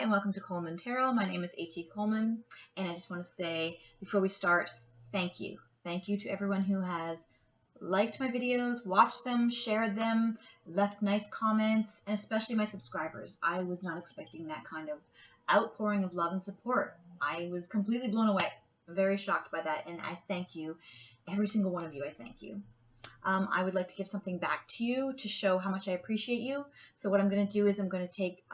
and welcome to Coleman Tarot. My name is H.E. Coleman, and I just want to say, before we start, thank you. Thank you to everyone who has liked my videos, watched them, shared them, left nice comments, and especially my subscribers. I was not expecting that kind of outpouring of love and support. I was completely blown away. Very shocked by that, and I thank you. Every single one of you, I thank you. I would like to give something back to you to show how much I appreciate you. So what I'm going to do is I'm going to take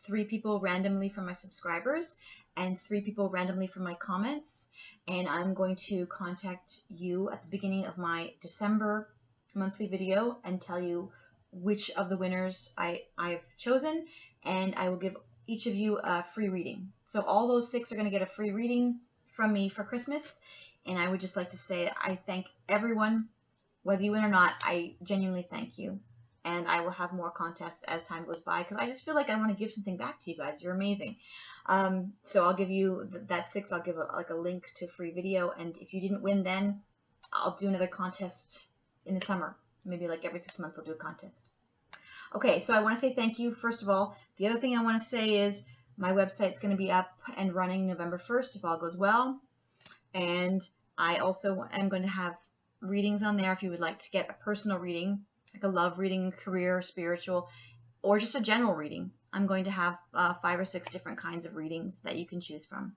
3 people randomly from my subscribers and 3 people randomly from my comments, and I'm going to contact you at the beginning of my December monthly video and tell you which of the winners I've chosen, and I will give each of you a free reading. So all those 6 are going to get a free reading from me for Christmas, and I would just like to say that I thank everyone. Whether you win or not, I genuinely thank you. And I will have more contests as time goes by because I just feel like I want to give something back to you guys. You're amazing. So I'll give you that 6. I'll give a link to a free video. And if you didn't win then, I'll do another contest in the summer. Maybe like every 6 months I'll do a contest. Okay, so I want to say thank you, first of all. The other thing I want to say is my website's going to be up and running November 1st if all goes well. And I also am going to have readings on there if you would like to get a personal reading, like a love reading, career, spiritual, or just a general reading. I'm going to have 5 or 6 different kinds of readings that you can choose from.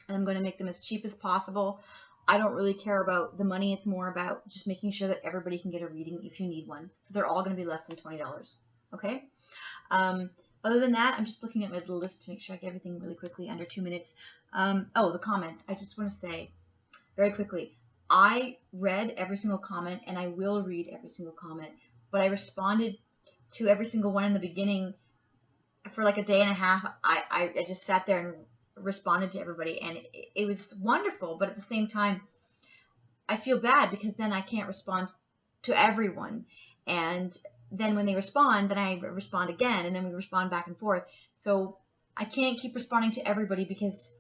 And I'm going to make them as cheap as possible. I don't really care about the money. It's more about just making sure that everybody can get a reading if you need one. So they're all going to be less than $20. Okay? Other than that, I'm just looking at my little list to make sure I get everything really quickly under 2 minutes. Oh, the comments. I just want to say very quickly, I read every single comment, and I will read every single comment, but I responded to every single one in the beginning for like a day and a half. I just sat there and responded to everybody, and it was wonderful, but at the same time, I feel bad because then I can't respond to everyone, and then when they respond, then I respond again, and then we respond back and forth. So I can't keep responding to everybody because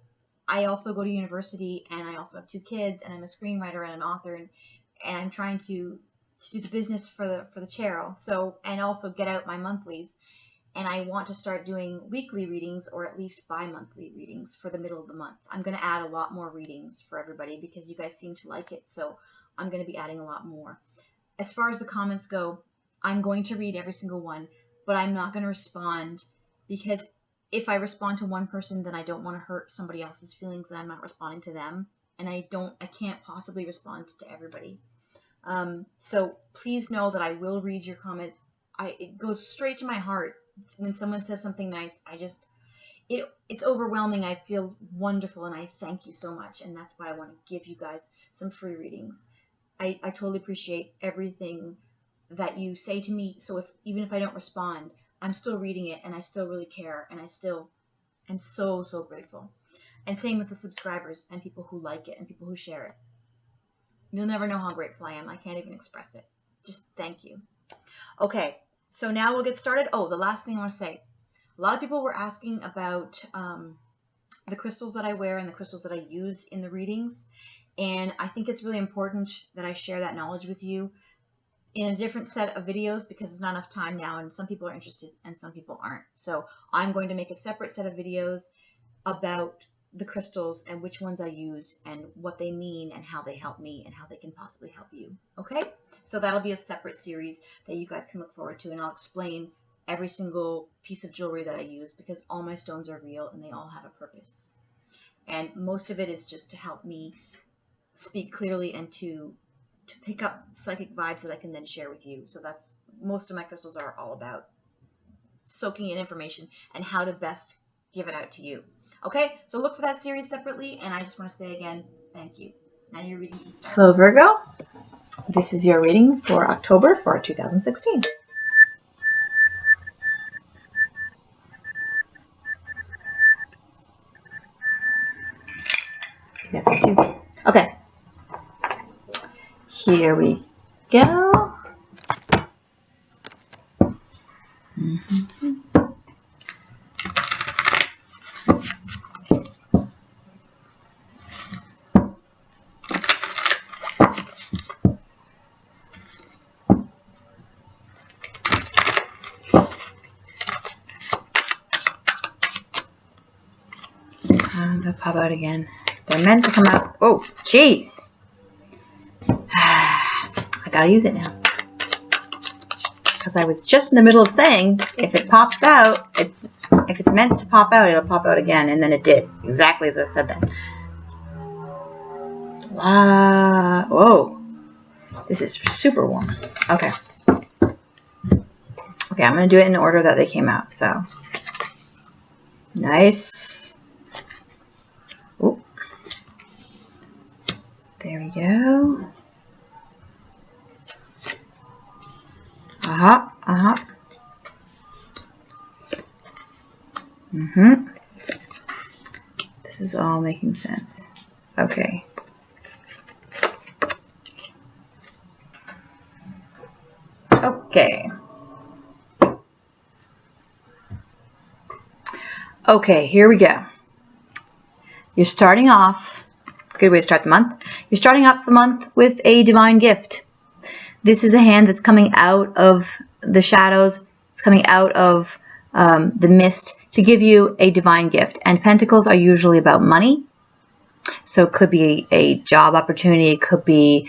I also go to university, and I also have 2 kids, and I'm a screenwriter and an author, and I'm trying to do the business for the tarot, so, and also get out my monthlies, and I want to start doing weekly readings or at least bi-monthly readings for the middle of the month. I'm going to add a lot more readings for everybody because you guys seem to like it, so I'm going to be adding a lot more. As far as the comments go, I'm going to read every single one, but I'm not going to respond because if I respond to one person, then I don't want to hurt somebody else's feelings that I'm not responding to them, and I can't possibly respond to everybody. So please know that I will read your comments. It goes straight to my heart when someone says something nice. It's overwhelming. I feel wonderful, and I thank you so much, and that's why I want to give you guys some free readings. I totally appreciate everything that you say to me. So even if I don't respond, I'm still reading it, and I still really care, and I still am so, so grateful. And same with the subscribers and people who like it and people who share it. You'll never know how grateful I am. I can't even express it. Just thank you. Okay, so now we'll get started. Oh, the last thing I want to say. A lot of people were asking about the crystals that I wear and the crystals that I use in the readings, and I think it's really important that I share that knowledge with you in a different set of videos because there's not enough time now, and some people are interested and some people aren't. So I'm going to make a separate set of videos about the crystals and which ones I use and what they mean and how they help me and how they can possibly help you. Okay? So that'll be a separate series that you guys can look forward to, and I'll explain every single piece of jewelry that I use because all my stones are real and they all have a purpose. And most of it is just to help me speak clearly and to pick up psychic vibes that I can then share with you. So that's most of my crystals are all about soaking in information and how to best give it out to you. Okay, so look for that series separately, and I just want to say again, thank you. Now your reading can start. Hello, Virgo. This is your reading for October for 2016. Yes, I do. Okay. Here we go. They'll pop out again. They're meant to come out. Oh, jeez. I gotta use it now. Because I was just in the middle of saying, if it pops out, if it's meant to pop out, it'll pop out again. And then it did. Exactly as I said that. Whoa. This is super warm. Okay. Okay, I'm going to do it in the order that they came out. So, nice. Oop. There we go. This is all making sense. Okay. Okay. Okay, here we go. You're starting off, good way to start the month. You're starting off the month with a divine gift. This is a hand that's coming out of the shadows. It's coming out of the mist to give you a divine gift. And pentacles are usually about money. So it could be a job opportunity. It could be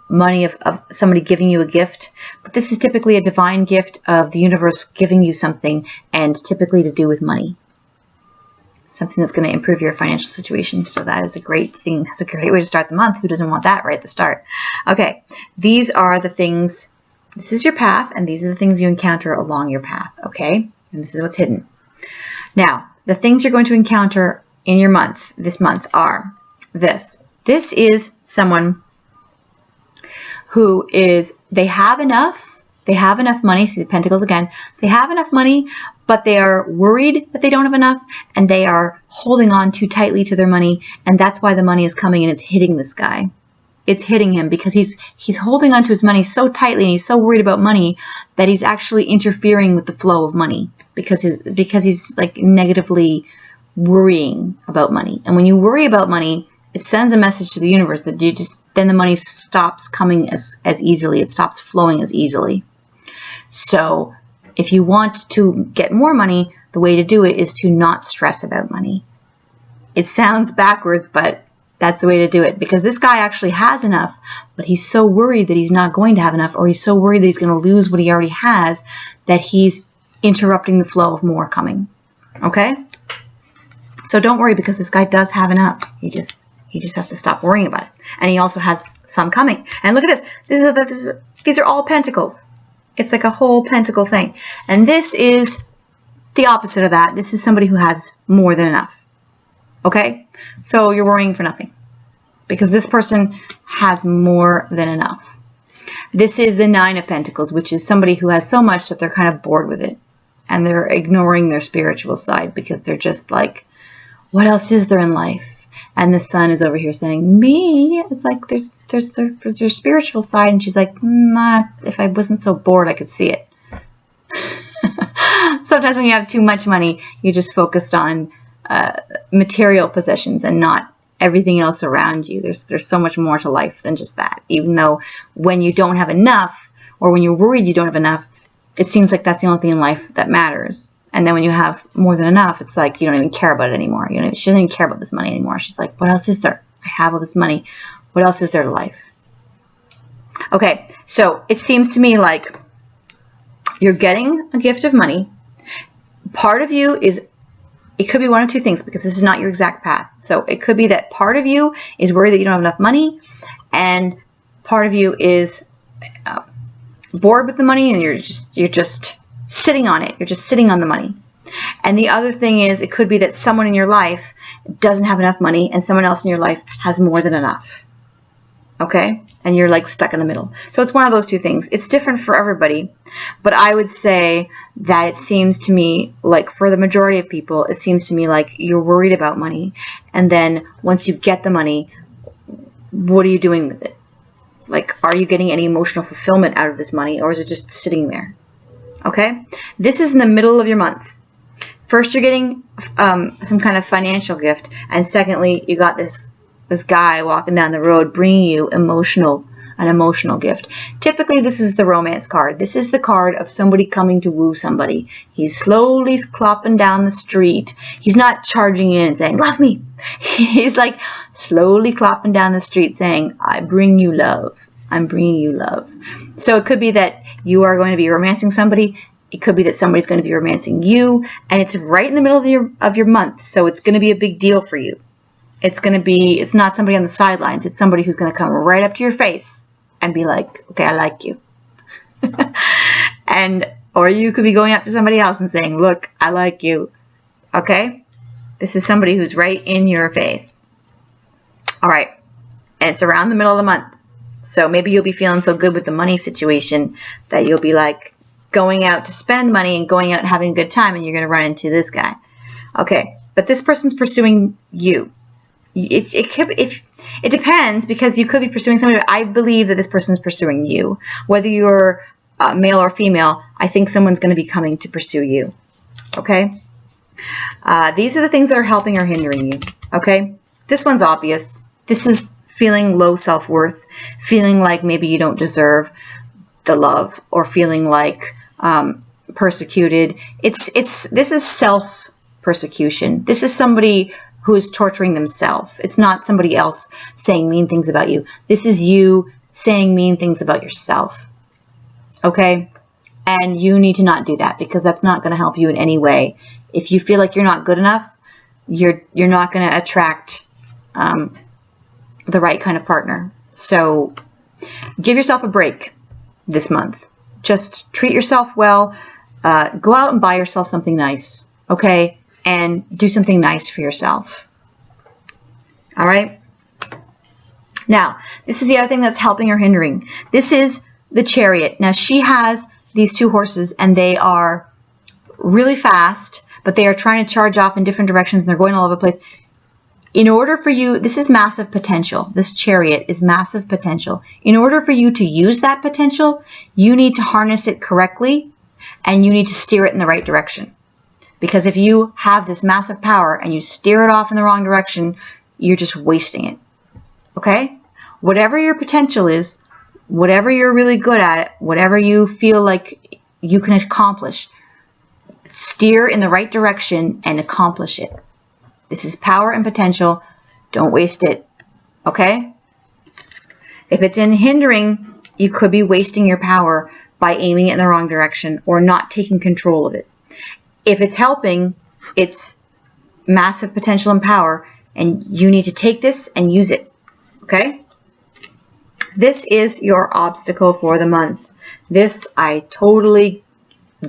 money of somebody giving you a gift. But this is typically a divine gift of the universe giving you something, and typically to do with money. Something that's going to improve your financial situation. So that is a great thing. That's a great way to start the month. Who doesn't want that right at the start? Okay, these are the things. This is your path, and these are the things you encounter along your path. Okay, and this is what's hidden. Now, the things you're going to encounter in your month, this month, are this. This is someone who is, they have enough money. See the pentacles again. They have enough money, but they are worried that they don't have enough, and they are holding on too tightly to their money, and that's why the money is coming and it's hitting this guy. It's hitting him because he's holding on to his money so tightly, and he's so worried about money that he's actually interfering with the flow of money because he's like negatively worrying about money. And when you worry about money, it sends a message to the universe that then the money stops coming as easily. It stops flowing as easily. So if you want to get more money, the way to do it is to not stress about money. It sounds backwards, but that's the way to do it, because this guy actually has enough, but he's so worried that he's not going to have enough, or he's so worried that he's going to lose what he already has, that he's interrupting the flow of more coming. Okay? So don't worry, because this guy does have enough. He just has to stop worrying about it. And he also has some coming. And look at this. These are all pentacles. It's like a whole pentacle thing. And this is the opposite of that. This is somebody who has more than enough. Okay? So you're worrying for nothing, because this person has more than enough. This is the Nine of Pentacles, which is somebody who has so much that they're kind of bored with it. And they're ignoring their spiritual side, because they're just like, what else is there in life? And the Sun is over here saying, me. It's like, there's your spiritual side. And she's like, if I wasn't so bored, I could see it. Sometimes when you have too much money, you're just focused on material possessions and not everything else around you. There's so much more to life than just that. Even though when you don't have enough, or when you're worried you don't have enough, it seems like that's the only thing in life that matters. And then when you have more than enough, it's like you don't even care about it anymore. She doesn't even care about this money anymore. She's like, what else is there? I have all this money. What else is there to life? Okay, so it seems to me like you're getting a gift of money. Part of you is, it could be one of two things, because this is not your exact path. So it could be that part of you is worried that you don't have enough money, and part of you is bored with the money, and you're just sitting on it. You're just sitting on the money. And the other thing is, it could be that someone in your life doesn't have enough money, and someone else in your life has more than enough. Okay? And you're like stuck in the middle. So it's one of those two things. It's different for everybody. But I would say that it seems to me like, for the majority of people, it seems to me like you're worried about money. And then once you get the money, what are you doing with it? Like, are you getting any emotional fulfillment out of this money, or is it just sitting there? Okay? This is in the middle of your month. First, you're getting some kind of financial gift. And secondly, you got this guy walking down the road bringing you emotional an emotional gift. Typically, this is the romance card. This is the card of somebody coming to woo somebody. He's slowly clopping down the street. He's not charging in and saying, love me. He's like slowly clopping down the street saying, I bring you love. I'm bringing you love. So it could be that you are going to be romancing somebody. It could be that somebody's going to be romancing you. And it's right in the middle of your month. So it's going to be a big deal for you. It's not somebody on the sidelines. It's somebody who's going to come right up to your face and be like, okay, I like you. Or you could be going up to somebody else and saying, look, I like you. Okay? This is somebody who's right in your face. All right. And it's around the middle of the month. So maybe you'll be feeling so good with the money situation that you'll be like going out to spend money and going out and having a good time, and you're going to run into this guy. Okay. But this person's pursuing you. It depends, because you could be pursuing somebody, but I believe that this person's pursuing you. Whether you're male or female, I think someone's going to be coming to pursue you. Okay? These are the things that are helping or hindering you. Okay? This one's obvious. This is feeling low self-worth, feeling like maybe you don't deserve the love, or feeling like persecuted. This is self-persecution. This is somebody who is torturing themselves. It's not somebody else saying mean things about you. This is you saying mean things about yourself. Okay? And you need to not do that, because that's not going to help you in any way. If you feel like you're not good enough, you're not going to attract the right kind of partner. So give yourself a break this month. Just treat yourself well. Go out and buy yourself something nice. Okay? And do something nice for yourself. All right? Now, this is the other thing that's helping or hindering. This is the Chariot. Now, she has these two horses, and they are really fast, but they are trying to charge off in different directions, and they're going all over the place. In order for you, this is massive potential. This Chariot is massive potential. In order for you to use that potential, you need to harness it correctly, and you need to steer it in the right direction. Because if you have this massive power and you steer it off in the wrong direction, you're just wasting it. Okay? Whatever your potential is, whatever you're really good at, whatever you feel like you can accomplish, steer in the right direction and accomplish it. This is power and potential. Don't waste it. Okay? If it's in hindering, you could be wasting your power by aiming it in the wrong direction or not taking control of it. If it's helping, it's massive potential and power, and you need to take this and use it. Okay? This is your obstacle for the month. This I totally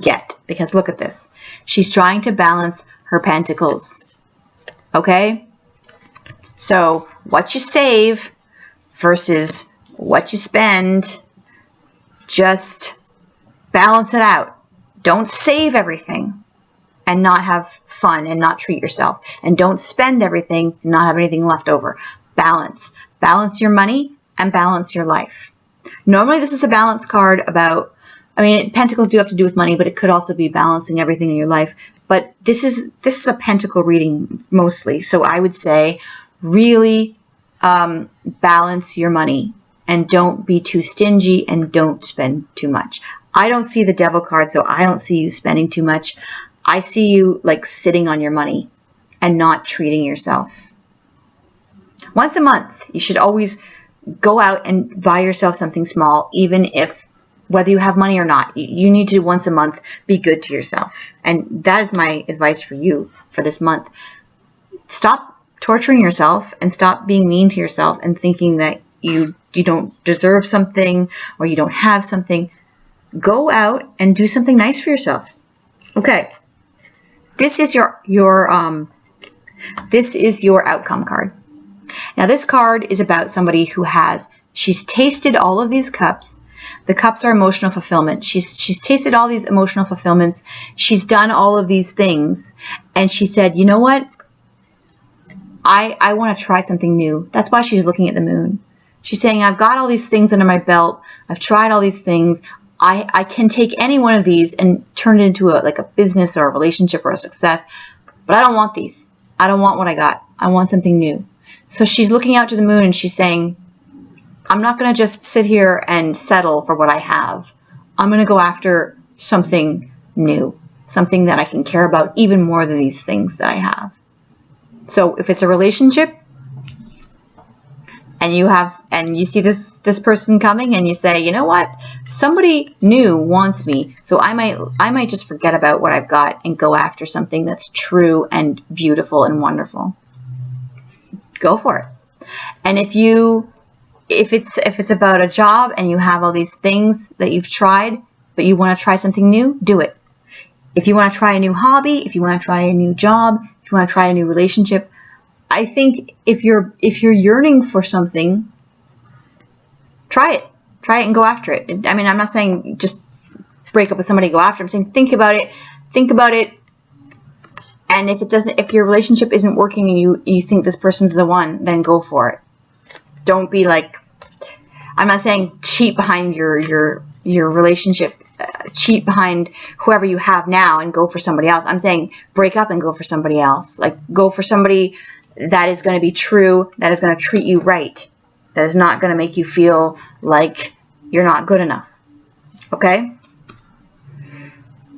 get, because look at this. She's trying to balance her pentacles. Okay? So what you save versus what you spend, just balance it out. Don't save everything and not have fun and not treat yourself. And don't spend everything and not have anything left over. Balance. Balance your money and balance your life. Normally this is a balance card about, pentacles do have to do with money, but it could also be balancing everything in your life. But this is a pentacle reading mostly. So I would say really balance your money and don't be too stingy and don't spend too much. I don't see the Devil card, so I don't see you spending too much. I see you like sitting on your money and not treating yourself. Once a month, you should always go out and buy yourself something small, even if, whether you have money or not, you need to once a month be good to yourself. And that is my advice for you for this month. Stop torturing yourself and stop being mean to yourself and thinking that you don't deserve something or you don't have something. Go out and do something nice for yourself. Okay. This is your outcome card. Now this card is about somebody who she's tasted all of these cups. The cups are emotional fulfillment. She's tasted all these emotional fulfillments. She's done all of these things. And she said, you know what? I want to try something new. That's why she's looking at the moon. She's saying, I've got all these things under my belt. I've tried all these things. I can take any one of these and turn it into a business or a relationship or a success. But I don't want these. I don't want what I got. I want something new. So she's looking out to the moon and she's saying, I'm not going to just sit here and settle for what I have. I'm going to go after something new, something that I can care about even more than these things that I have. So if it's a relationship and you see this person coming and you say, you know what, somebody new wants me, so I might just forget about what I've got and go after something that's true and beautiful and wonderful. Go for it. And if it's about a job and you have all these things that you've tried, but you want to try something new, do it. If you want to try a new hobby, if you want to try a new job, if you want to try a new relationship, I think if you're yearning for something, try it and go after it. I mean, I'm not saying just break up with somebody, go after. I'm saying think about it. And if your relationship isn't working and you think this person's the one, then go for it. Don't be like, I'm not saying cheat behind your relationship, cheat behind whoever you have now and go for somebody else. I'm saying break up and go for somebody else. Like, go for somebody that is going to be true, that is going to treat you right, that is not going to make you feel like you're not good enough. Okay?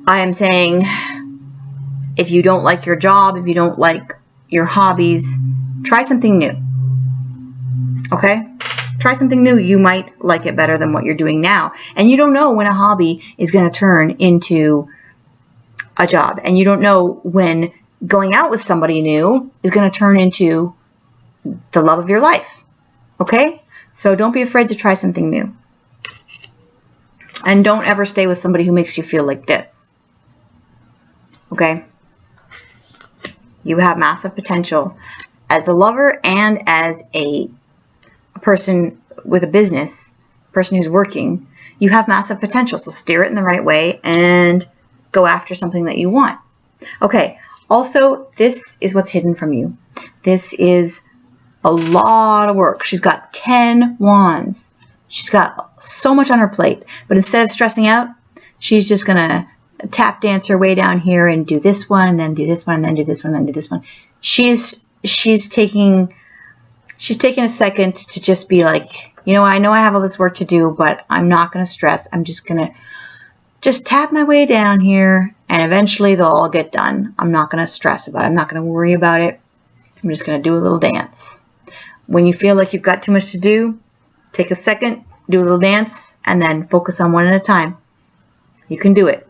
I am saying if you don't like your job, if you don't like your hobbies, try something new. Okay? Try something new. You might like it better than what you're doing now. And you don't know when a hobby is going to turn into a job. And you don't know when going out with somebody new is going to turn into the love of your life. Okay? So don't be afraid to try something new. And don't ever stay with somebody who makes you feel like this. Okay? You have massive potential as a lover and as a person with a business, a person who's working. You have massive potential, so steer it in the right way and go after something that you want. Okay, also, this is what's hidden from you. This is a lot of work. She's got 10 wands. She's got so much on her plate, but instead of stressing out, she's just going to tap dance her way down here and do this one, and then do this one, and then do this one, and then do this one. She's taking a second to just be like, you know, I know I have all this work to do, but I'm not going to stress. I'm just going to tap my way down here, and eventually they'll all get done. I'm not going to stress about it. I'm not going to worry about it. I'm just going to do a little dance. When you feel like you've got too much to do, take a second, do a little dance, and then focus on one at a time. You can do it.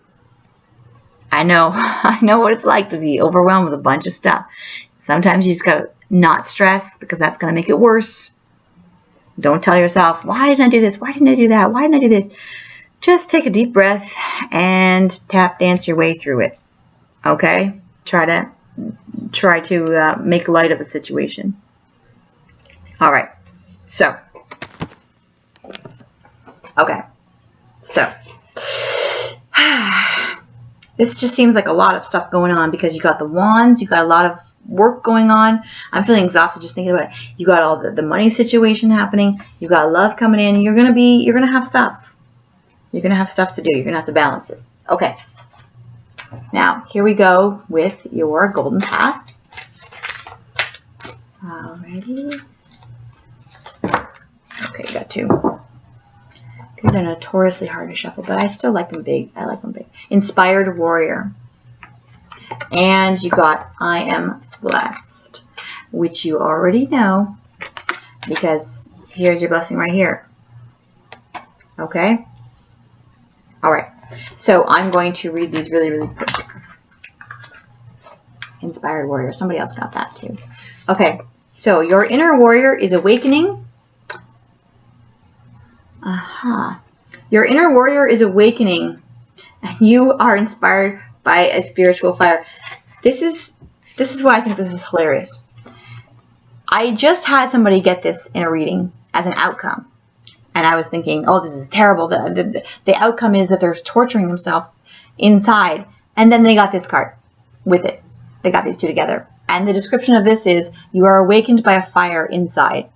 I know what it's like to be overwhelmed with a bunch of stuff. Sometimes you just got to not stress, because that's going to make it worse. Don't tell yourself, why didn't I do this? Why didn't I do that? Why didn't I do this? Just take a deep breath and tap dance your way through it. Okay? Try to make light of the situation. All right. So. Okay. So. This just seems like a lot of stuff going on, because you got the wands, you got a lot of work going on. I'm feeling exhausted just thinking about it. You got all the money situation happening. You got love coming in. You're gonna have stuff. You're gonna have stuff to do. You're gonna have to balance this. Okay. Now here we go with your golden path. Alrighty. Okay, got two. These are notoriously hard to shuffle, but I still like them big. I like them big. Inspired Warrior. And you got I Am Blessed, which you already know, because here's your blessing right here. Okay? Alright. So I'm going to read these really, really quick. Inspired Warrior. Somebody else got that too. Okay. So your inner warrior is awakening. Your inner warrior is awakening, and you are inspired by a spiritual fire. This is why I think this is hilarious. I just had somebody get this in a reading as an outcome, and I was thinking, oh, this is terrible. The outcome is that they're torturing themselves inside, and then they got this card with it. They got these two together, and the description of this is, you are awakened by a fire inside.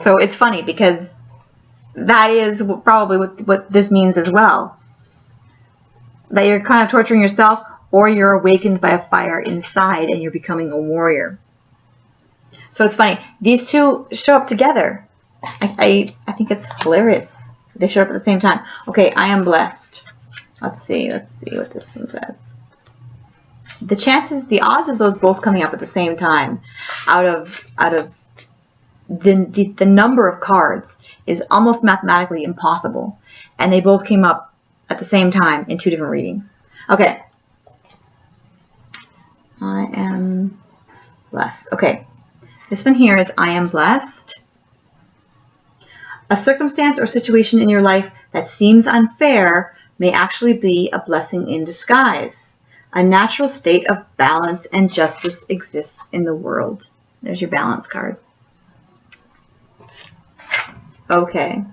So it's funny, because that is probably what this means as well. That you're kind of torturing yourself, or you're awakened by a fire inside and you're becoming a warrior. So it's funny. These two show up together. I think it's hilarious. They show up at the same time. Okay, I am blessed. Let's see what this one says. The chances, the odds of those both coming up at the same time, out of the number of cards, is almost mathematically impossible, and they both came up at the same time in two different readings. Okay, I am blessed. Okay, this one here is I am blessed. A circumstance or situation in your life that seems unfair may actually be a blessing in disguise. A natural state of balance and justice exists in the world. There's your balance card. Okay.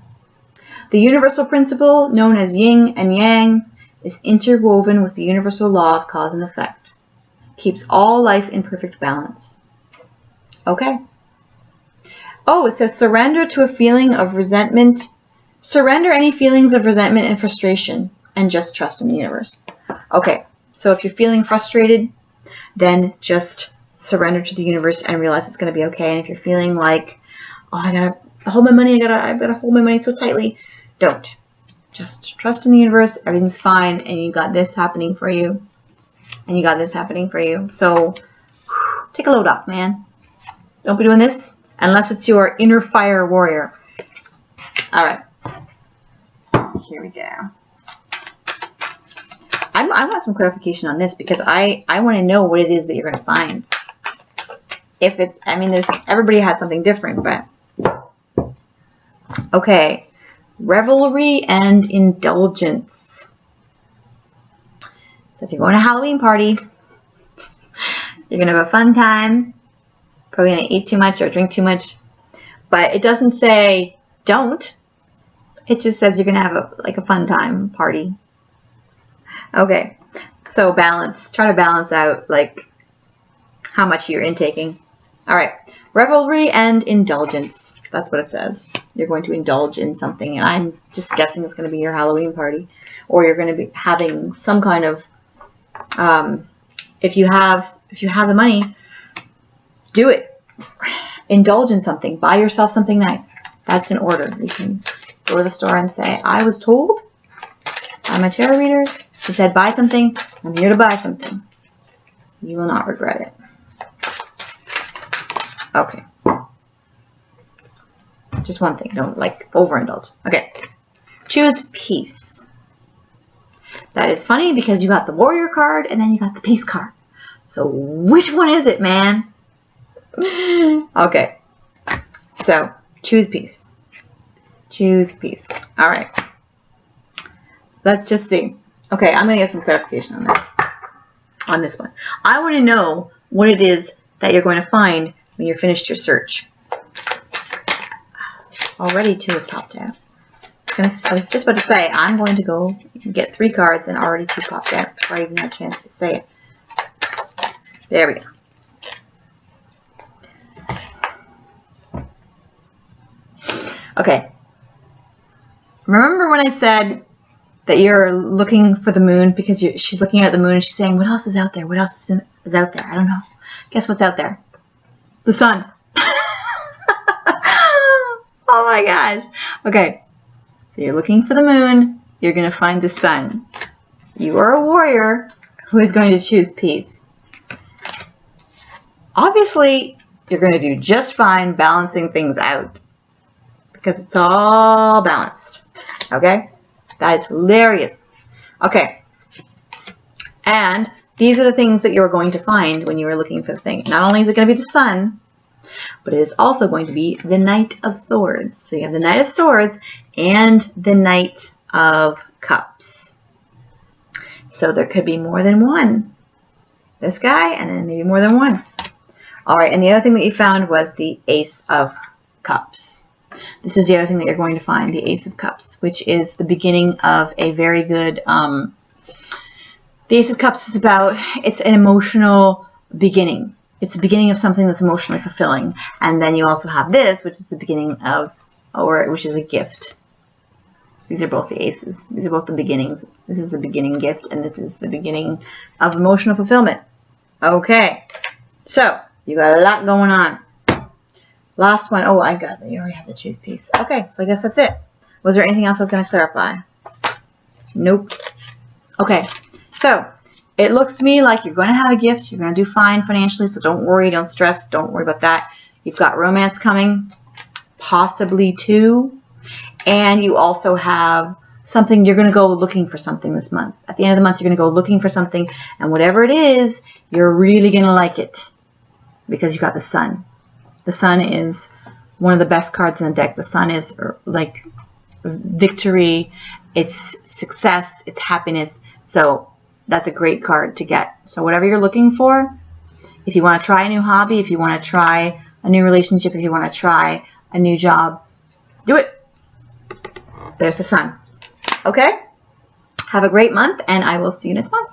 The universal principle, known as yin and yang, is interwoven with the universal law of cause and effect. Keeps all life in perfect balance. Okay. Oh, it says surrender to a feeling of resentment. Surrender any feelings of resentment and frustration and just trust in the universe. Okay. So if you're feeling frustrated, then just surrender to the universe and realize it's going to be okay. And if you're feeling like, oh, I gotta hold my money, I've gotta hold my money so tightly, don't. Just trust in the universe. Everything's fine, and you got this happening for you, and you got this happening for you. So take a load off, man. Don't be doing this unless it's your inner fire warrior. All right, here we go. I want some clarification on this because I want to know what it is that you're going to find. If it's, I mean, everybody has something different, but okay. Revelry and indulgence. So if you're going to a Halloween party, you're going to have a fun time. Probably going to eat too much or drink too much, but it doesn't say don't. It just says you're going to have a fun time party. Okay, so balance. Try to balance out like how much you're intaking. All right, revelry and indulgence. That's what it says. You're going to indulge in something, and I'm just guessing it's going to be your Halloween party, or you're going to be having some kind of. If you have the money, do it. Indulge in something. Buy yourself something nice. That's in order. You can go to the store and say, I was told by my tarot reader. She said, buy something. I'm here to buy something. You will not regret it. Okay. Just one thing. Don't overindulge. Okay. Choose peace. That is funny because you got the warrior card and then you got the peace card. So which one is it, man? Okay. So choose peace. Choose peace. All right. Let's just see. Okay, I'm going to get some clarification on that. On this one. I want to know what it is that you're going to find when you're finished your search. Already two have popped out. I was just about to say, I'm going to go get 3 cards and already 2 popped out before I even had a chance to say it. There we go. Okay. Remember when I said that you're looking for the moon because she's looking at the moon and she's saying, what else is out there? What else is out there? I don't know. Guess what's out there? The sun. Oh my gosh. Okay. So you're looking for the moon. You're going to find the sun. You are a warrior who is going to choose peace. Obviously, you're going to do just fine balancing things out because it's all balanced. Okay? That is hilarious. Okay. And these are the things that you're going to find when you are looking for the thing. Not only is it going to be the sun, but it is also going to be the Knight of Swords. So you have the Knight of Swords and the Knight of Cups. So there could be more than one. This guy, and then maybe more than one. All right, and the other thing that you found was the Ace of Cups. This is the other thing that you're going to find, the Ace of Cups, which is the beginning of a very good, the Ace of Cups is about, it's an emotional beginning. It's the beginning of something that's emotionally fulfilling. And then you also have this, which is the beginning of, or which is a gift. These are both the aces. These are both the beginnings. This is the beginning gift, and this is the beginning of emotional fulfillment. Okay. So, you got a lot going on. Last one. Oh, I got it. You already have the choose piece. Okay, so I guess that's it. Was there anything else I was going to clarify? Nope. Okay, so it looks to me like you're going to have a gift. You're going to do fine financially, so don't worry, don't stress, don't worry about that. You've got romance coming, possibly 2, and you also have something. You're going to go looking for something this month. At the end of the month, you're going to go looking for something, and whatever it is, you're really going to like it because you got the Sun. The Sun is one of the best cards in the deck. The Sun is like victory, it's success, it's happiness. So that's a great card to get. So whatever you're looking for, if you want to try a new hobby, if you want to try a new relationship, if you want to try a new job, do it. There's the Sun. Okay? Have a great month, and I will see you next month.